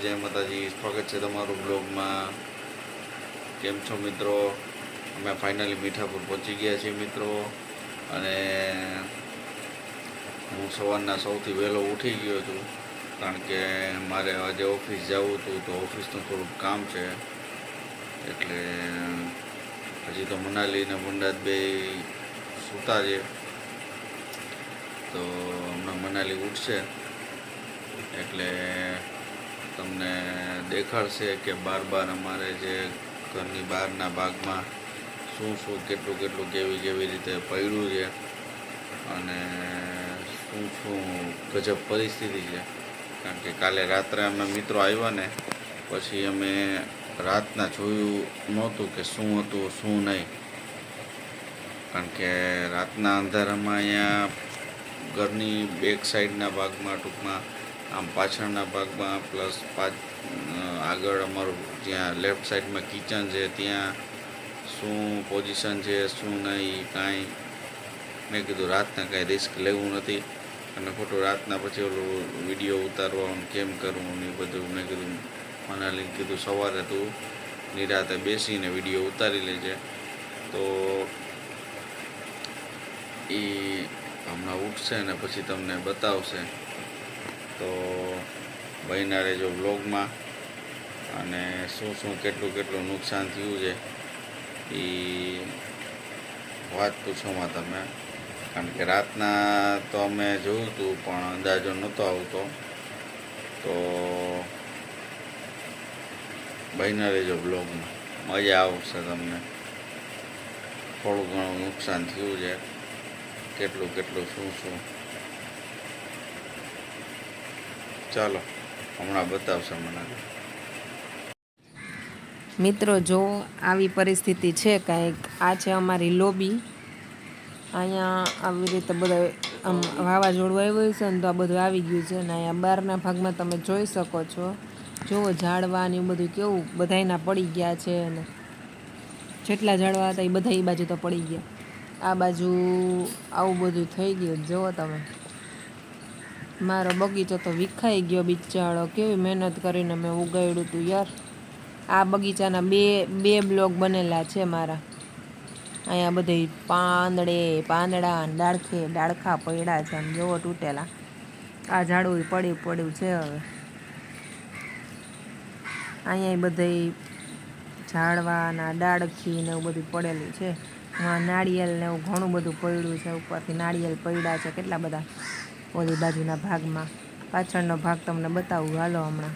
जय माताजी। स्वागत है तमारू ब्लॉग में। केम छो मित्रों? अमे फाइनली मीठापुर पहुंची गया छे मित्रों। अने हूँ सवारना सौथी वहेलो उठी गयो छूं कारण के मारे आज ऑफिस जावुं हतुं तो ऑफिसनुं थोडुं काम छे एटले हजी तो मनाली ने बोंडाद बे सूता छे तो हमणां मनाली उठशे एटले तमने देखाड़शे के बार बार अमारे जे घरनी बहारना भागमां शुं शुं केटलुं केटलुं केवी केवी रीते पड्युं छे अने शुं शुं गजब परिस्थिति छे। कारण के काले रात्रे अमे मित्रों आव्या ने पछी अमे रातना जोयुं नहोतुं के शुं हतुं शुं नहीं। कारण के रातना अंधारामां अहींया घरनी बेक साइडना भागमां टूंकमां आम पाछळना भागमां प्लस आगळ अमारुं ज्यां लेफ्ट साइड में किचन है त्यां शुं पोजिशन है शुं नहीं कांई मैं कीधुं रातना कांई रिस्क लेवुं नथी अने खोटुं रातना पछी ओलो विडियो उतारवा केम करवुं ने बधुं मैं कीधुं मनाली कीधुं सवारे तू निराते बेसीने विडियो उतारी लेजे तो ई हमणां उठशे ने पछी तमने बतावशे तो बहीना रहेजो ब्लॉग में अने शुं शुं केटलुं केटलुं नुकसान थयुं छे ई वात पूछोमां तमे। कारण के रातना तो अमे जोयुं हतुं पण अंदाजो नहोतो आवतो तो बहीना रहेजो ब्लॉग में मजा आवशे तमने। थोड़ुं घणुं नुकसान थयुं छे केटलुं केटलुं शुं शुं चालो हमणां बतावशे मने। मित्रों जो आवी परिस्थिति है कंईक आ छे अमारी लॉबी। अहींया आवी रीते बधा आम वावाझोडुं आव्युं छे ने तो आ बधुं आवी गयुं छे ने अहींया बहारना भागमां तमे जोई शको छो। जुओ झाड़वा ने बधुं केवुं बधायना पड़ी गया छे ने जेटला झाड़वा हता ए बधा ई बाजु तो पड़ी गया। आ बाजु आवुं बधुं थई गयुं जुओ तमे। मारो बगीचो तो विखाई गयो बिचारो केवी मेहनत करीने मैं उगाड्युं हतुं यार। आ बगीचाना बे ब्लॉक बनेला छे मारा। अहींया बधे પાંદડા डाळखा पड्या छे आम जोવો तूटेला। आ झाड़वुं पड्युं पड्युं छे हवे। अहींया बधे झाड़वाना डाळखी ने एवुं बधुं पड़ेलुं छे। नारिયેल ने एवुं घणुं बधुं पड्युं छे। उपरथी नारिયેल पड्या छे केटला बधा ओली बाजुना भागमां। पाछळनो भाग तमने बतावुं हालो हमणां।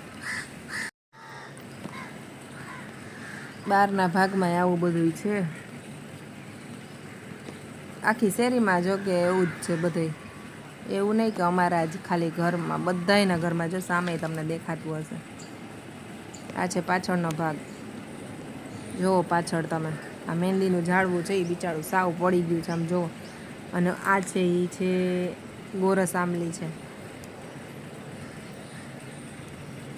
बहारना भागमां आवुं बधुं छे। आखी शेरीमां जो के एवुं ज छे बधुंय। एवुं नहीं के अमारा ज खाली घरमां बधायना घरमां जो सामे तमने देखातुं हशे। आ छे पाछळनो भाग जोવો पाछळ तमे। आ मेहंदीनुं झाड़वुं छे ए बिचारुं साव पड़ी गयुं छे आम जोવો। अने आ छे ई छे गोरस आंबली छे।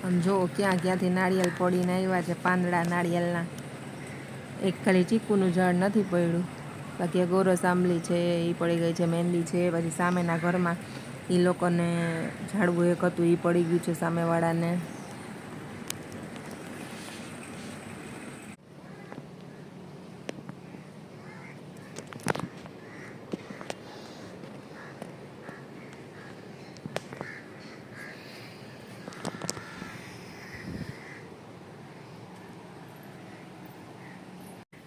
आम जोવો क्यां क्यांथी नारिયેल पड़ीने आव्या छे પાંદડા नारिયેलना। एक खाली चीकूनुं झाड़ नथी पड्युं बाकी गोरस आंबली छे ई पड़ी गई छे मेहंदी छे। पछी सामेना घरमां ई लोकोने झाड़वुं एक हतुं ई पड़ी गयुं छे सामेवाळाने।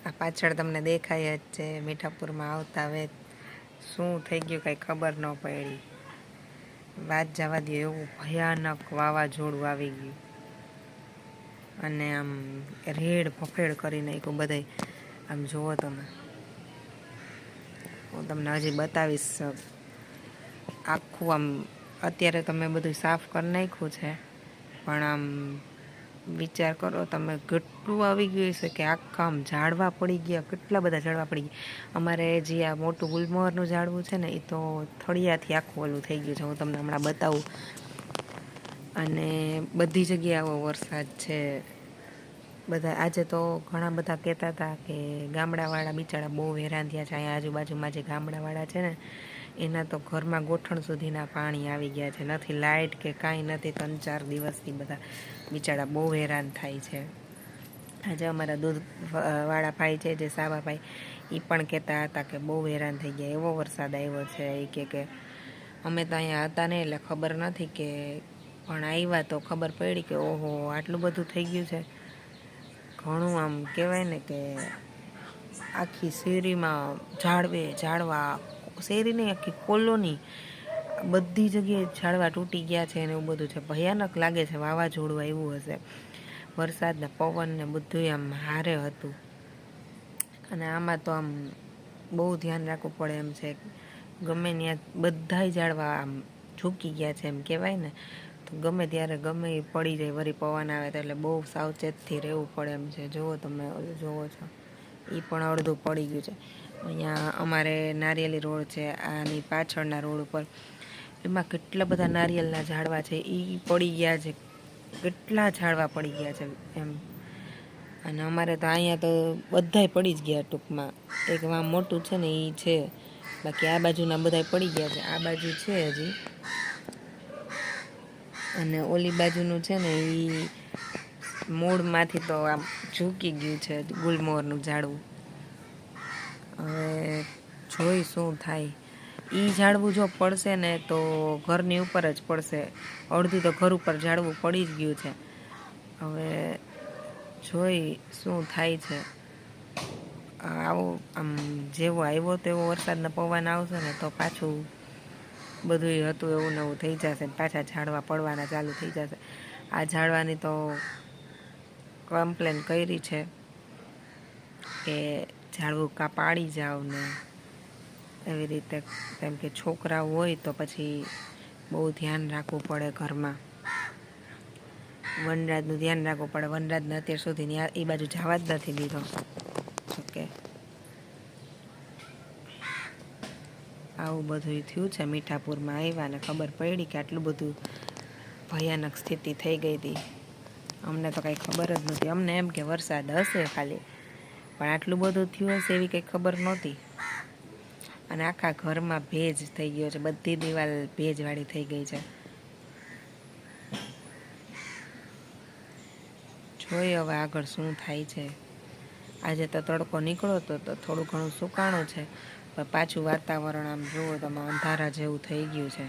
आ पाछळ तमने देखाय ज छे मीठापुरमां आवता वेत शुं थई गयुं कांई खबर न पड़ी। વાત જવા દો એવું ભયાનક વાવાઝોડું આવી ગયું અને આમ રેડ ફફેડ કરી નાખ્યું બધાય। આમ જુઓ તમે હું તમને હજી બતાવીશ આખું આમ અત્યારે તમે બધું સાફ કરી નાખ્યું છે પણ આમ વિચાર કરો તમે કેટલું આવી ગયું છે કે આખા આમ ઝાડવા પડી ગયા। કેટલા બધા ઝાડવા પડી ગયા। અમારે જે આ મોટું ગુલમોહરનું ઝાડવું છે ને એ તો થળિયાથી આખું ઓલું થઈ ગયું છે। હું તમને હમણાં બતાવું। અને બધી જગ્યાએ આવો વરસાદ છે। બધા આજે તો ઘણા બધા કહેતા હતા કે ગામડાવાળા બિચારા બહુ હેરાન થયા છે। અહીંયા આજુબાજુમાં જે ગામડાવાળા છે ને એના તો ઘરમાં ગોઠણ સુધીના પાણી આવી ગયા છે, નથી લાઇટ કે કાંઈ નથી. 3-4 દિવસથી બધા બિચારા બહુ હેરાન થાય છે. આજે અમારા દૂધ વાળા ભાઈ છે જે સાવાભાઈ, એ પણ કહેતા હતા કે બહુ હેરાન થઈ ગયા, એવો વરસાદ આવ્યો છે. એ કે અમે તો અહીંયા હતા ને એટલે ખબર નથી કે, પણ આવ્યા તો ખબર પડી કે ઓહો આટલું બધું થઈ ગયું છે. ઘણું આમ કહેવાય ને કે આખી શેરીમાં ઝાડવા, શેરી નહીં આખી કોલોની, બધી જગ્યાએ ઝાડવા તૂટી ગયા છે ને એવું બધું છે. ભયાનક લાગે છે, વાવાઝોડું આવ્યું હશે. વરસાદને પવન ને બધું આમ હારે હતું. અને આમાં તો આમ બહુ ધ્યાન રાખવું પડે એમ છે. ગમે ત્યાં બધાય ઝાડવા આમ ઝૂકી ગયા છે એમ કહેવાય ને, તો ગમે ત્યારે ગમે એ પડી જાય. વળી પવન આવે તો એટલે બહુ સાવચેતથી રહેવું પડે એમ છે. જુઓ તમે જુઓ છો, એ પણ અડધું પડી ગયું છે. અહીંયા અમારે નારિયેલી રોડ છે, આની પાછળના રોડ ઉપર, એમાં કેટલા બધા નારિયેલના ઝાડવા છે, એ પડી ગયા છે. કેટલા ઝાડવા પડી ગયા છે એમ. અને અમારે તો અહીંયા તો બધાય પડી જ ગયા ટૂંકમાં. એક વાં મોટું છે ને એ છે, બાકી આ બાજુના બધાય પડી ગયા છે. આ બાજુ છે હજી, અને ઓલી બાજુનું છે ને એ મૂળમાંથી તો આમ ઝૂકી ગયું છે ગુલમોહરનું ઝાડવું. હવે જોઈ શું થાય. એ ઝાડવું જો પડશે ને તો ઘરની ઉપર જ પડશે. અડધું તો ઘર ઉપર ઝાડવું પડી જ ગયું છે. હવે જોઈ શું થાય છે. આવો આમ જેવો આવ્યો તેવો વરસાદનો પવન આવશે ને તો પાછું બધું હતું એવું નવું થઈ જશે. પાછા ઝાડવા પડવાના ચાલુ થઈ જશે. આ ઝાડવાની તો કમ્પ્લેન કરી છે કે ઝાડવું પાડી જાઓ ને એવી રીતે, કેમ કે છોકરાઓ હોય તો પછી બહુ ધ્યાન રાખવું પડે ઘરમાં. વનરાજનું ધ્યાન રાખવું પડે. વનરાજને અત્યાર સુધી એ બાજુ જવા જ નથી દીધો. ઓકે, આવું બધું થયું છે. મીઠાપુરમાં આવ્યા ને ખબર પડી કે આટલું બધું ભયાનક સ્થિતિ થઈ ગઈ હતી. અમને તો કંઈ ખબર જ નહોતી. અમને એમ કે વરસાદ હશે ખાલી, પણ આટલું બધું થયું હશે એવી કંઈ ખબર નહોતી. અને આખા ઘરમાં ભેજ થઈ ગયો છે, બધી દિવાલ ભેજવાળી થઈ ગઈ છે. જોઈએ હવે આગળ શું થાય છે. આજે તો તડકો નીકળો તો થોડું ઘણું સુકાણું છે, પણ પાછું વાતાવરણ આમ જુઓ તમે અંધારા જેવું થઈ ગયું છે.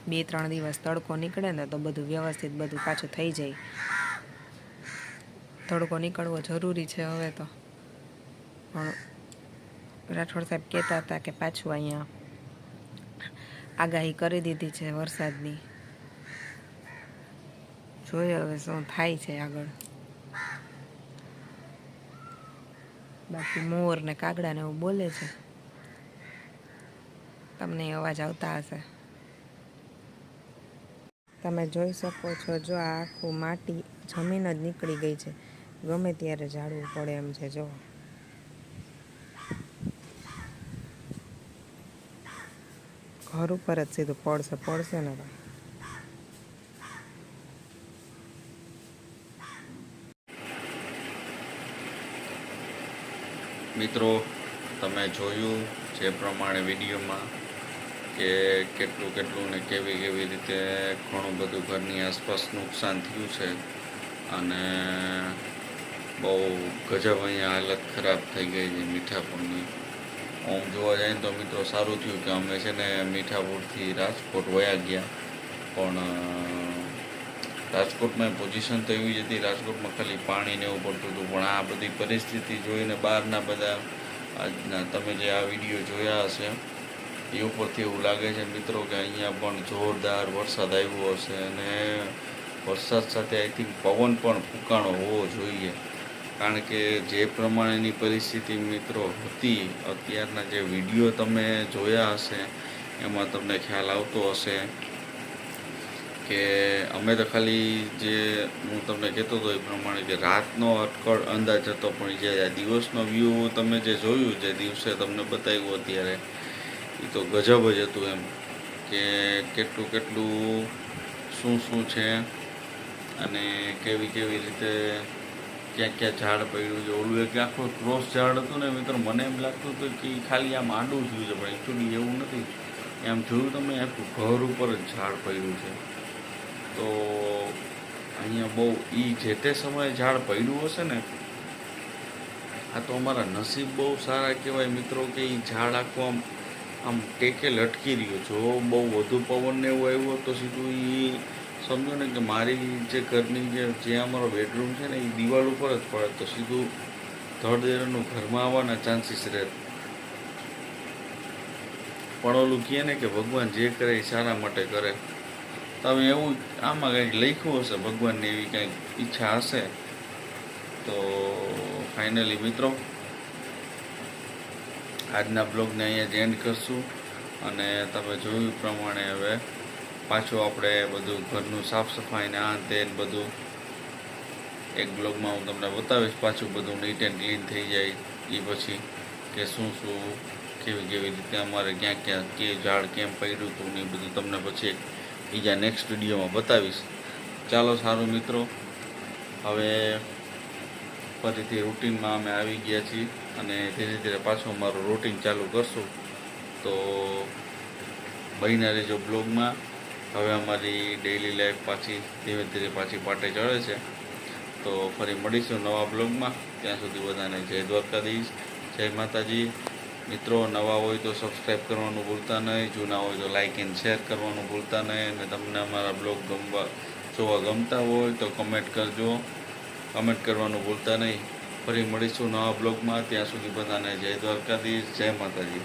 2-3 દિવસ તડકો નીકળે ને તો બધું વ્યવસ્થિત બધું પાછું થઈ જાય. તડકો નીકળવો જરૂરી છે હવે તો. પણ રાઠોડ સાહેબ કહેતા હતા કે પાછું અહીંયા આગાહી કરી દીધી છે વરસાદની. જોઈએ હવે શું થાય છે આગળ. બાકી મોર ને કાગડા ને એવું બોલે છે, તમને અવાજ આવતા હશે. તમે જોઈ શકો છો, જો આ આખું માટી જમીન જ નીકળી ગઈ છે. ગમે ત્યારે ઝાડવું પડે એમ છે. જો ઘર ઉપર જ સીધું પડશે ને. મિત્રો, તમે જોયું જે પ્રમાણે વિડીયોમાં કે કેટલું ને કેવી રીતે ઘણું બધું ઘરની આસપાસ નુકસાન થયું છે. અને બહુ ગજબ અહીંયા હાલત ખરાબ થઈ ગઈ છે મીઠાપુરની. આમ જોવા જાય ને તો મિત્રો સારું થયું કે અમે છે ને મીઠાપુરથી રાજકોટ વયા ગયા. પણ રાજકોટમાં પોઝિશન તો એવી જ હતી, રાજકોટમાં ખાલી પાણી ને એવું પડતું હતું. પણ આ બધી પરિસ્થિતિ જોઈને બહારના બધા આજના તમે જે આ વિડીયો જોયા હશે એ ઉપરથી એવું લાગે છે મિત્રો કે અહીંયા પણ જોરદાર વરસાદ આવ્યો હશે. અને વરસાદ સાથે આઈ થિંક પવન પણ ફૂંકાણો હોવો જોઈએ, કારણ કે જે પ્રમાણેની પરિસ્થિતિ મિત્રો હતી, અત્યારના જે વિડીયો તમે જોયા હશે એમાં તમને ખ્યાલ આવતો હશે કે અમે તો ખાલી જે હું તમને કહેતો હતો એ પ્રમાણે કે રાતનો અટકળ અંદાજ હતો, પણ જે દિવસનો વ્યૂ તમે જે જોયું, જે દિવસે તમને બતાવ્યું અત્યારે, એ તો ગજબ જ હતું એમ કે કેટલું શું છે અને કેવી રીતે ક્યાં ક્યાં ઝાડ પડ્યું છે. ઓલું એક આખો ક્રોસ ઝાડ હતું ને મિત્રો, મને એમ લાગતું હતું કે ઈ ખાલી આમ આડું થયું છે, પણ એકચ્યુઅલી એવું નથી. એમ જોયું તમે, આખું ઘર ઉપર જ ઝાડ પડ્યું છે. તો અહીંયા બહુ જે તે સમયે ઝાડ પડ્યું હશે ને, આ તો અમારા નસીબ બહુ સારા કહેવાય મિત્રો કે એ ઝાડ આખું આમ ટેકે લટકી રહ્યો. જો બહુ વધુ પવન ને એવું આવ્યું તો સીધું એ સમજો ને કે મારી જે ઘરની જે અમારો બેડરૂમ છે ને એ દિવાલ ઉપર જ પડે, તો સીધું ધડધેરનું ઘરમાં આવવાના ચાન્સીસ રહે. પણ ઓલું કહે ને કે ભગવાન જે કરે એ સારા માટે કરે. તમે એવું આમાં કંઈક લખ્યું હશે, ભગવાનની એવી કંઈક ઈચ્છા હશે. તો ફાઇનલી મિત્રો, આજના બ્લોગને અહીંયા જ એન્ડ કરશું. અને તમે જોયું પ્રમાણે હવે પાછું આપણે બધું ઘરનું સાફ સફાઈ ને આ તે બધું એક બ્લોગમાં હું તમને બતાવીશ. પાછું બધું નીટ એન્ડ ક્લીન થઈ જાય એ પછી કે શું કેવી રીતે અમારે ક્યાં ક્યાં કે ઝાડ કેમ પડ્યું હતું ને એ બધું તમને પછી બીજા નેક્સ્ટ વિડીયોમાં બતાવીશ. ચાલો સારું મિત્રો, હવે ફરીથી રૂટિનમાં અમે આવી ગયા છીએ અને ધીરે ધીરે પાછું અમારું રૂટિન ચાલુ કરશું. તો બહીને રહેજો બ્લોગમાં. હવે અમારી ડેઈલી લાઈફ પાછી ધીરે ધીરે પાછી પાટે ચડે છે. તો ફરી મળીશું નવા બ્લોગમાં. ત્યાં સુધી બધાને જય દ્વારકાધીશ, જય માતાજી. મિત્રો નવા હોય તો સબસ્ક્રાઈબ કરવાનું ભૂલતા નહીં, જૂના હોય તો લાઇક એન્ડ શેર કરવાનું ભૂલતા નહીં. અને તમને અમારા બ્લોગ જોવા ગમતા હોય તો કમેન્ટ કરજો, કમેન્ટ કરવાનું ભૂલતા નહીં. ફરી મળીશું નવા બ્લોગમાં. ત્યાં સુધી બધાને જય દ્વારકાધીશ, જય માતાજી.